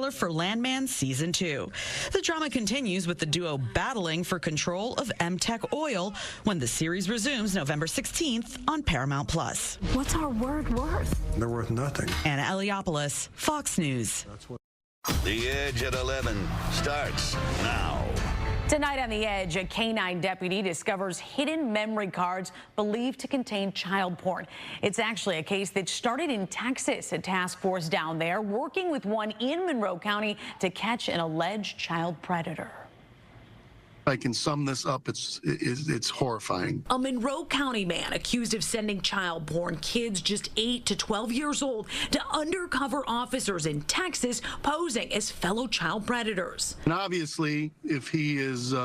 trailer for Landman Season 2. The drama continues with the duo battling for control of MTech Oil when the series resumes November 16th on Paramount+. What's our word worth? They're worth nothing. Anna Eliopoulos, Fox News. The Edge at 11 starts now. Tonight on The Edge, a K-9 deputy discovers hidden memory cards believed to contain child porn. It's actually a case that started in Texas. A task force down there working with one in Monroe County to catch an alleged child predator. I can sum this up, it's horrifying. A Monroe County man accused of sending child porn, kids just 8 to 12 years old, to undercover officers in Texas posing as fellow child predators. And obviously, if he is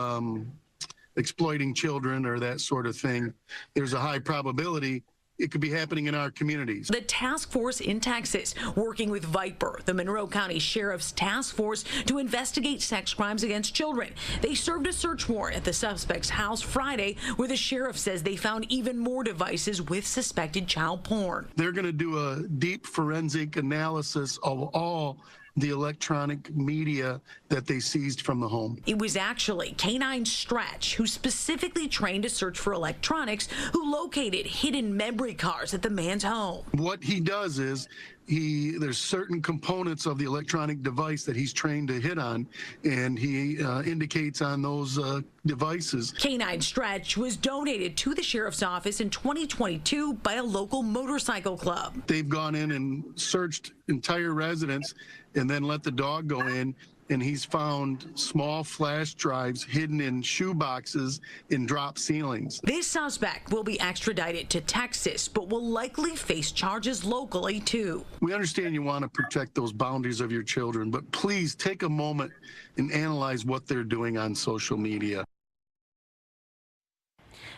exploiting children or that sort of thing, there's a high probability it could be happening in our communities. The task force in Texas working with Viper, the Monroe County Sheriff's Task Force, to investigate sex crimes against children. They served a search warrant at the suspect's house Friday, where the sheriff says they found even more devices with suspected child porn. They're going to do a deep forensic analysis of all the electronic media that they seized from the home. It was actually K-9 Stretch, who specifically trained to search for electronics, who located hidden memory cards at the man's home. What he does is there's certain components of the electronic device that he's trained to hit on, and he indicates on those devices. K-9 Stretch was donated to the sheriff's office in 2022 by a local motorcycle club. They've gone in and searched entire residents and then let the dog go in, and he's found small flash drives hidden in shoe boxes in drop ceilings. This suspect will be extradited to Texas, but will likely face charges locally, too. We understand you want to protect those boundaries of your children, but please take a moment and analyze what they're doing on social media.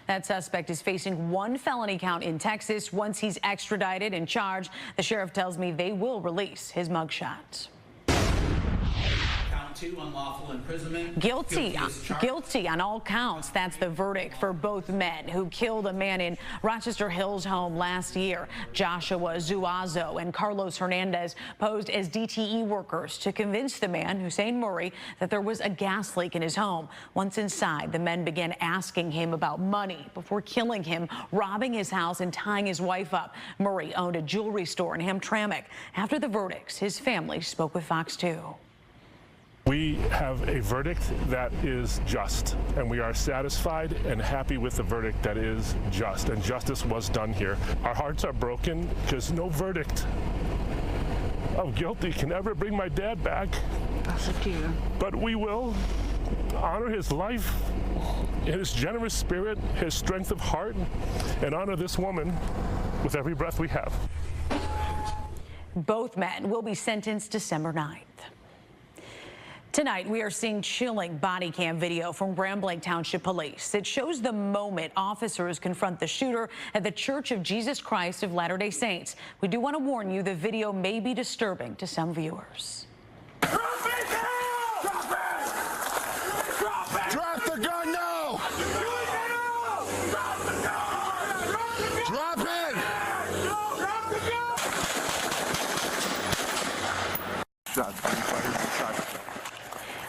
That suspect is facing 1 felony count in Texas. Once he's extradited and charged, the sheriff tells me they will release his mugshot. Unlawful imprisonment. Guilty on all counts. That's the verdict for both men who killed a man in Rochester Hills home last year. Joshua Zuazo and Carlos Hernandez posed as DTE workers to convince the man, Hussein Murray, that there was a gas leak in his home. Once inside, the men began asking him about money before killing him, robbing his house and tying his wife up. Murray owned a jewelry store in Hamtramck. After the verdicts, his family spoke with Fox 2. We have a verdict that is just, and we are satisfied and happy with the verdict that is just, and justice was done here. Our hearts are broken because no verdict of guilty can ever bring my dad back. That's up to you. But we will honor his life, his generous spirit, his strength of heart, and honor this woman with every breath we have. Both men will be sentenced December 9th. Tonight, we are seeing chilling body cam video from Grand Blanc Township Police. It shows the moment officers confront the shooter at the Church of Jesus Christ of Latter-day Saints. We do want to warn you the video may be disturbing to some viewers. Drop it now! Drop it! Drop it! Drop the gun now! Drop the gun! Drop it! Drop the gun! Shots fired. Shots.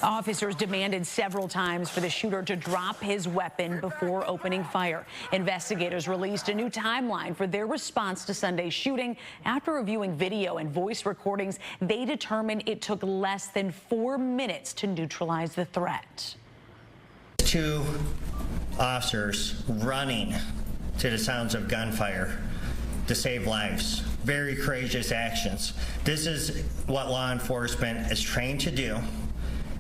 Officers demanded several times for the shooter to drop his weapon before opening fire. Investigators released a new timeline for their response to Sunday's shooting. After reviewing video and voice recordings, they determined it took less than 4 minutes to neutralize the threat. 2 officers running to the sounds of gunfire to save lives. Very courageous actions. This is what law enforcement is trained to do.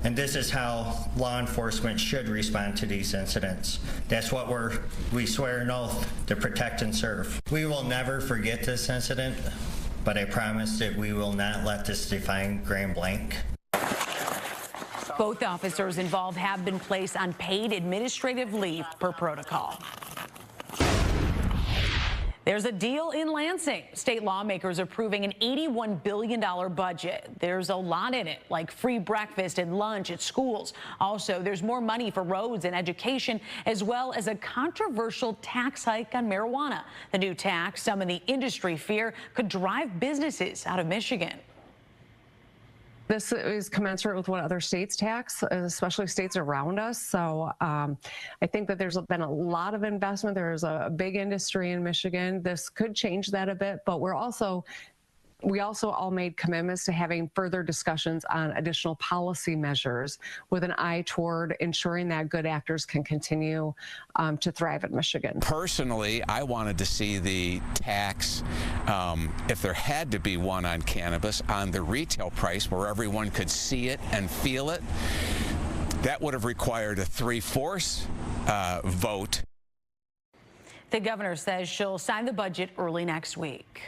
And this is how law enforcement should respond to these incidents. That's what we swear an oath to protect and serve. We will never forget this incident, but I promise that we will not let this define Grand Blanc. Both officers involved have been placed on paid administrative leave per protocol. There's a deal in Lansing. State lawmakers approving an $81 billion budget. There's a lot in it, like free breakfast and lunch at schools. Also, there's more money for roads and education, as well as a controversial tax hike on marijuana. The new tax, some in the industry fear, could drive businesses out of Michigan. this is commensurate with what other states tax, especially states around us. So I think that there's been a lot of investment. There's a big industry in Michigan. This could change that a bit, but we also all made commitments to having further discussions on additional policy measures with an eye toward ensuring that good actors can continue to thrive in Michigan. Personally, I wanted to see the tax, if there had to be one on cannabis, on the retail price where everyone could see it and feel it. That would have required a 3/4 vote. The governor says she'll sign the budget early next week.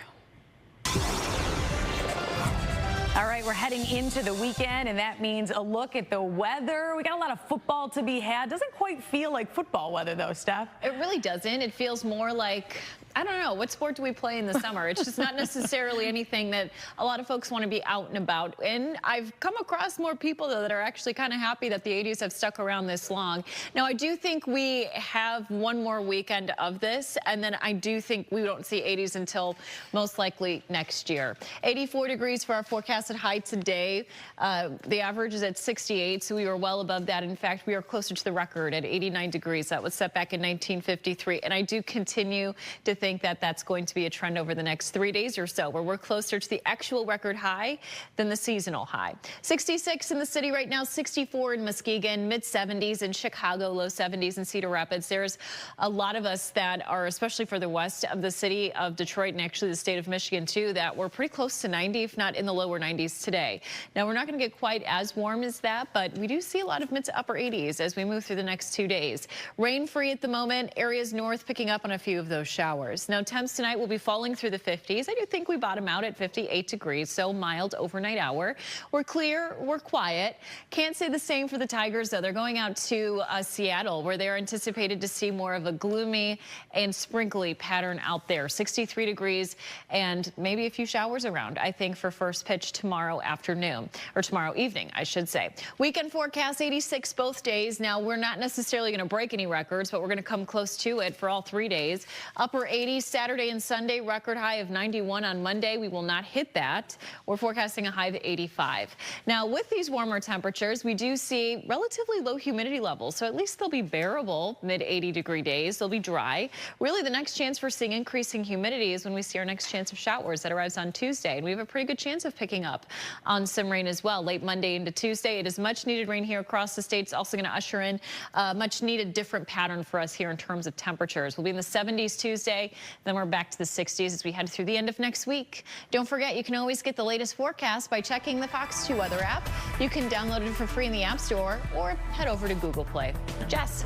All right, we're heading into the weekend, and that means a look at the weather. We got a lot of football to be had. Doesn't quite feel like football weather, though, Steph. It really doesn't. It feels more like, I don't know, what sport do we play in the summer? It's just not necessarily anything that a lot of folks want to be out and about. And I've come across more people, though, that are actually kind of happy that the 80s have stuck around this long. Now, I do think we have one more weekend of this, and then I do think we don't see 80s until most likely next year. 84 degrees for our forecasted high today. The average is at 68, so we were well above that. In fact, we are closer to the record at 89 degrees. That was set back in 1953. And I do continue to think that that's going to be a trend over the next 3 days or so, where we're closer to the actual record high than the seasonal high. 66 in the city right now, 64 in Muskegon, mid-70s in Chicago, low 70s in Cedar Rapids. There's a lot of us that are, especially for the west of the city of Detroit and actually the state of Michigan too, that we're pretty close to 90, if not in the lower 90s today. Now, we're not going to get quite as warm as that, but we do see a lot of mid to upper 80s as we move through the next 2 days. Rain free at the moment, areas north picking up on a few of those showers. Now, temps tonight will be falling through the 50s. I do think we bottom out at 58 degrees, so mild overnight hour. We're clear, we're quiet. Can't say the same for the Tigers, though. They're going out to Seattle, where they're anticipated to see more of a gloomy and sprinkly pattern out there. 63 degrees and maybe a few showers around, I think, for first pitch tomorrow afternoon, or tomorrow evening, I should say. Weekend forecast 86 both days. Now, we're not necessarily going to break any records, but we're going to come close to it for all 3 days. Upper 80s Saturday and Sunday, record high of 91 on Monday. We will not hit that. We're forecasting a high of 85. Now, with these warmer temperatures, we do see relatively low humidity levels, so at least they'll be bearable mid-80 degree days. They'll be dry. Really, the next chance for seeing increasing humidity is when we see our next chance of showers that arrives on Tuesday, and we have a pretty good chance of picking up on some rain as well late Monday into Tuesday. It is much needed rain here across the state. It's also going to usher in much needed different pattern for us here in terms of temperatures. We'll be in the 70s Tuesday, then we're back to the 60s as we head through the end of next week. Don't forget, you can always get the latest forecast by checking the Fox 2 weather app. You can download it for free in the App Store or head over to Google Play. Jess.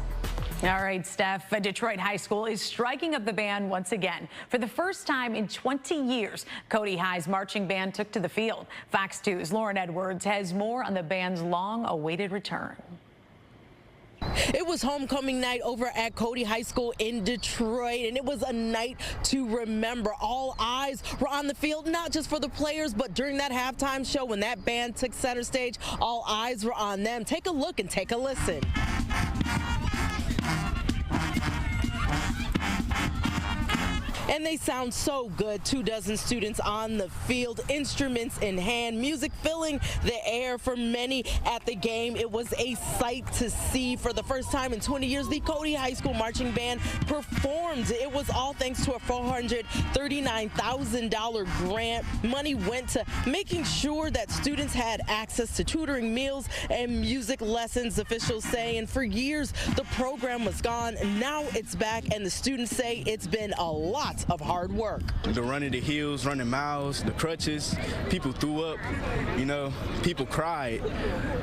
All right, Steph, Detroit High School is striking up the band once again. For the first time in 20 years, Cody High's marching band took to the field. Fox 2's Lauren Edwards has more on the band's long-awaited return. It was homecoming night over at Cody High School in Detroit, and it was a night to remember. All eyes were on the field, not just for the players, but during that halftime show when that band took center stage, all eyes were on them. Take a look and take a listen. And they sound so good. 24 students on the field, instruments in hand, music filling the air for many at the game. It was a sight to see. For the first time in 20 years, the Cody High School Marching Band performed. It was all thanks to a $439,000 grant. Money went to making sure that students had access to tutoring, meals, and music lessons, officials say. And for years, the program was gone. Now it's back, and the students say it's been a lot of hard work. The running the hills, running miles, the crutches, people threw up, you know, people cried,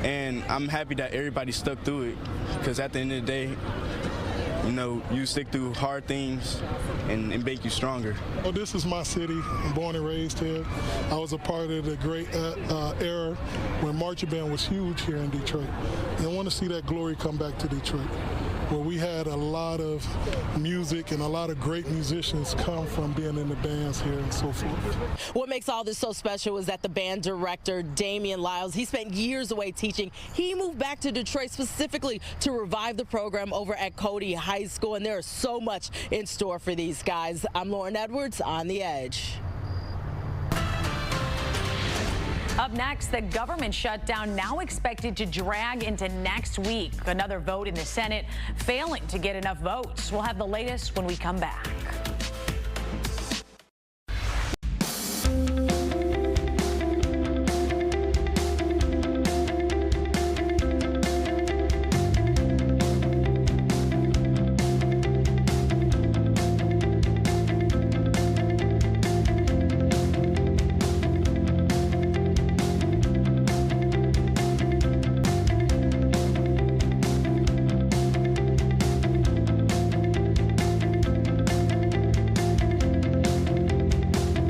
and I'm happy that everybody stuck through it, because at the end of the day, you know, you stick through hard things and make you stronger. Well, this is my city. I'm born and raised here. I was a part of the great era when marching band was huge here in Detroit. And I want to see that glory come back to Detroit, where we had a lot of music and a lot of great musicians come from being in the bands here and so forth. What makes all this so special is that the band director, Damian Lyles, he spent years away teaching. He moved back to Detroit specifically to revive the program over at Cody High School, and there is so much in store for these guys. I'm Lauren Edwards on The Edge. Up next, the government shutdown now expected to drag into next week. Another vote in the Senate failing to get enough votes. We'll have the latest when we come back.